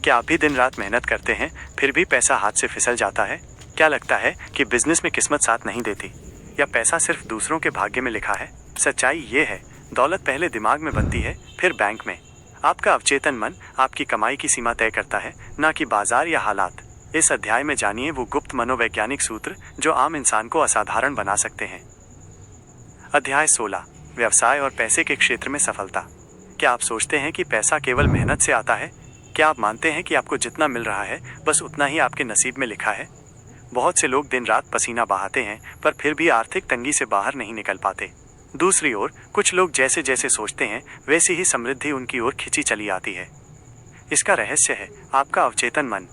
क्या आप भी दिन रात मेहनत करते हैं फिर भी पैसा हाथ से फिसल जाता है? क्या लगता है कि बिजनेस में किस्मत साथ नहीं देती या पैसा सिर्फ दूसरों के भाग्य में लिखा है? सच्चाई ये है, दौलत पहले दिमाग में बनती है फिर बैंक में। आपका अवचेतन मन आपकी कमाई की सीमा तय करता है, ना कि बाजार या हालात। इस अध्याय में जानिए वो गुप्त मनोवैज्ञानिक सूत्र जो आम इंसान को असाधारण बना सकते हैं। अध्याय 16, व्यवसाय और पैसे के क्षेत्र में सफलता। क्या आप सोचते हैं कि पैसा केवल मेहनत से आता है? क्या आप मानते हैं कि आपको जितना मिल रहा है बस उतना ही आपके नसीब में लिखा है? बहुत से लोग दिन रात पसीना बहाते हैं पर फिर भी आर्थिक तंगी से बाहर नहीं निकल पाते। दूसरी ओर कुछ लोग जैसे जैसे सोचते हैं वैसी ही समृद्धि उनकी ओर खिंची चली आती है। इसका रहस्य है आपका अवचेतन मन।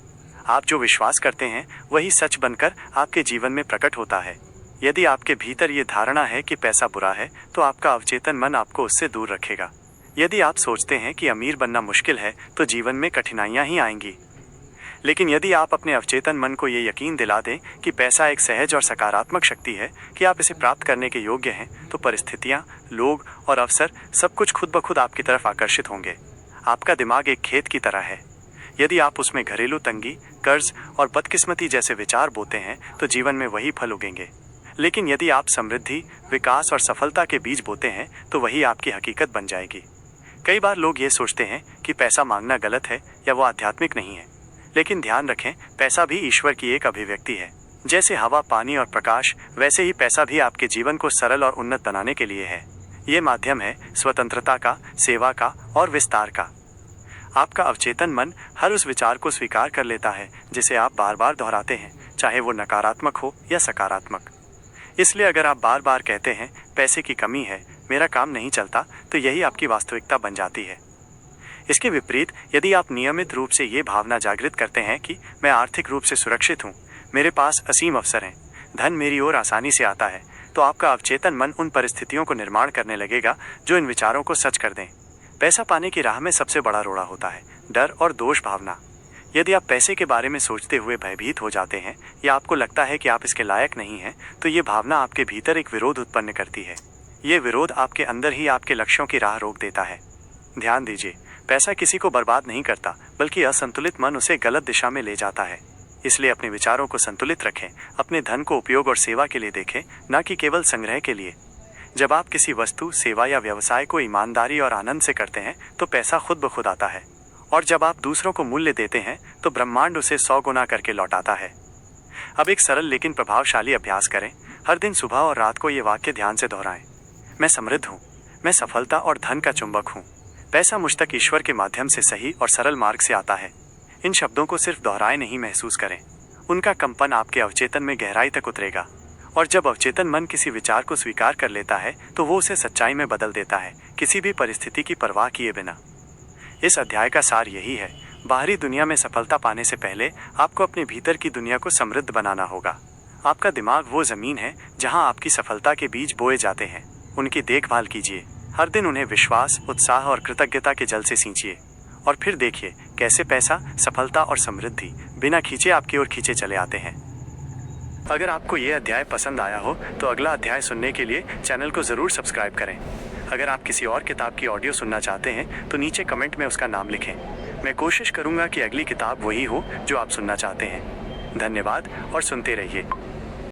आप जो विश्वास करते हैं वही सच बनकर आपके जीवन में प्रकट होता है। यदि आपके भीतर ये धारणा है कि पैसा बुरा है तो आपका अवचेतन मन आपको उससे दूर रखेगा। यदि आप सोचते हैं कि अमीर बनना मुश्किल है तो जीवन में कठिनाइयां ही आएंगी। लेकिन यदि आप अपने अवचेतन मन को ये यकीन दिला दें कि पैसा एक सहज और सकारात्मक शक्ति है कि आप इसे प्राप्त करने के योग्य हैं, तो परिस्थितियां, लोग और अवसर सब कुछ खुद ब खुद आपकी तरफ आकर्षित होंगे। आपका दिमाग एक खेत की तरह है। यदि आप उसमें घरेलू तंगी, कर्ज और बदकिस्मती जैसे विचार बोते हैं तो जीवन में वही फल उगेंगे। लेकिन यदि आप समृद्धि, विकास और सफलता के बीज बोते हैं तो वही आपकी हकीकत बन जाएगी। कई बार लोग ये सोचते हैं कि पैसा मांगना गलत है या वो आध्यात्मिक नहीं है। लेकिन ध्यान रखें, पैसा भी ईश्वर की एक अभिव्यक्ति है। जैसे हवा, पानी और प्रकाश, वैसे ही पैसा भी आपके जीवन को सरल और उन्नत बनाने के लिए है। ये माध्यम है स्वतंत्रता का, सेवा का और विस्तार का। आपका अवचेतन मन हर उस विचार को स्वीकार कर लेता है जिसे आप बार बार दोहराते हैं, चाहे वो नकारात्मक हो या सकारात्मक। इसलिए अगर आप बार बार कहते हैं पैसे की कमी है, मेरा काम नहीं चलता, तो यही आपकी वास्तविकता बन जाती है। इसके विपरीत यदि आप नियमित रूप से ये भावना जागृत करते हैं कि मैं आर्थिक रूप से सुरक्षित हूँ, मेरे पास असीम अवसर हैं, धन मेरी ओर आसानी से आता है, तो आपका अवचेतन मन उन परिस्थितियों को निर्माण करने लगेगा जो इन विचारों को सच कर दें। पैसा पाने की राह में सबसे बड़ा रोड़ा होता है डर और दोष भावना। यदि आप पैसे के बारे में सोचते हुए भयभीत हो जाते हैं या आपको लगता है कि आप इसके लायक नहीं हैं, तो ये भावना आपके भीतर एक विरोध उत्पन्न करती है। ये विरोध आपके अंदर ही आपके लक्ष्यों की राह रोक देता है। ध्यान दीजिए, पैसा किसी को बर्बाद नहीं करता, बल्कि असंतुलित मन उसे गलत दिशा में ले जाता है। इसलिए अपने विचारों को संतुलित रखें, अपने धन को उपयोग और सेवा के लिए देखें, न कि केवल संग्रह के लिए। जब आप किसी वस्तु, सेवा या व्यवसाय को ईमानदारी और आनंद से करते हैं तो पैसा खुद ब खुद आता है। और जब आप दूसरों को मूल्य देते हैं तो ब्रह्मांड उसे 100 गुना करके लौटाता है। अब एक सरल लेकिन प्रभावशाली अभ्यास करें। हर दिन सुबह और रात को ये वाक्य ध्यान से दोहराएं। मैं समृद्ध हूँ, मैं सफलता और धन का चुंबक हूँ, पैसा मुझ तक ईश्वर के माध्यम से सही और सरल मार्ग से आता है। इन शब्दों को सिर्फ दोहराएं नहीं, महसूस करें। उनका कंपन आपके अवचेतन में गहराई तक उतरेगा। और जब अवचेतन मन किसी विचार को स्वीकार कर लेता है तो वो उसे सच्चाई में बदल देता है, किसी भी परिस्थिति की परवाह किए बिना। इस अध्याय का सार यही है, बाहरी दुनिया में सफलता पाने से पहले आपको अपने भीतर की दुनिया को समृद्ध बनाना होगा। आपका दिमाग वो जमीन है जहां आपकी सफलता के बीज बोए जाते हैं। उनकी देखभाल कीजिए। हर दिन उन्हें विश्वास, उत्साह और कृतज्ञता के जल से सींचिए। और फिर देखिए कैसे पैसा, सफलता और समृद्धि बिना खींचे आपकी ओर खींचे चले आते हैं। अगर आपको ये अध्याय पसंद आया हो तो अगला अध्याय सुनने के लिए चैनल को ज़रूर सब्सक्राइब करें। अगर आप किसी और किताब की ऑडियो सुनना चाहते हैं तो नीचे कमेंट में उसका नाम लिखें। मैं कोशिश करूँगा कि अगली किताब वही हो जो आप सुनना चाहते हैं। धन्यवाद और सुनते रहिए।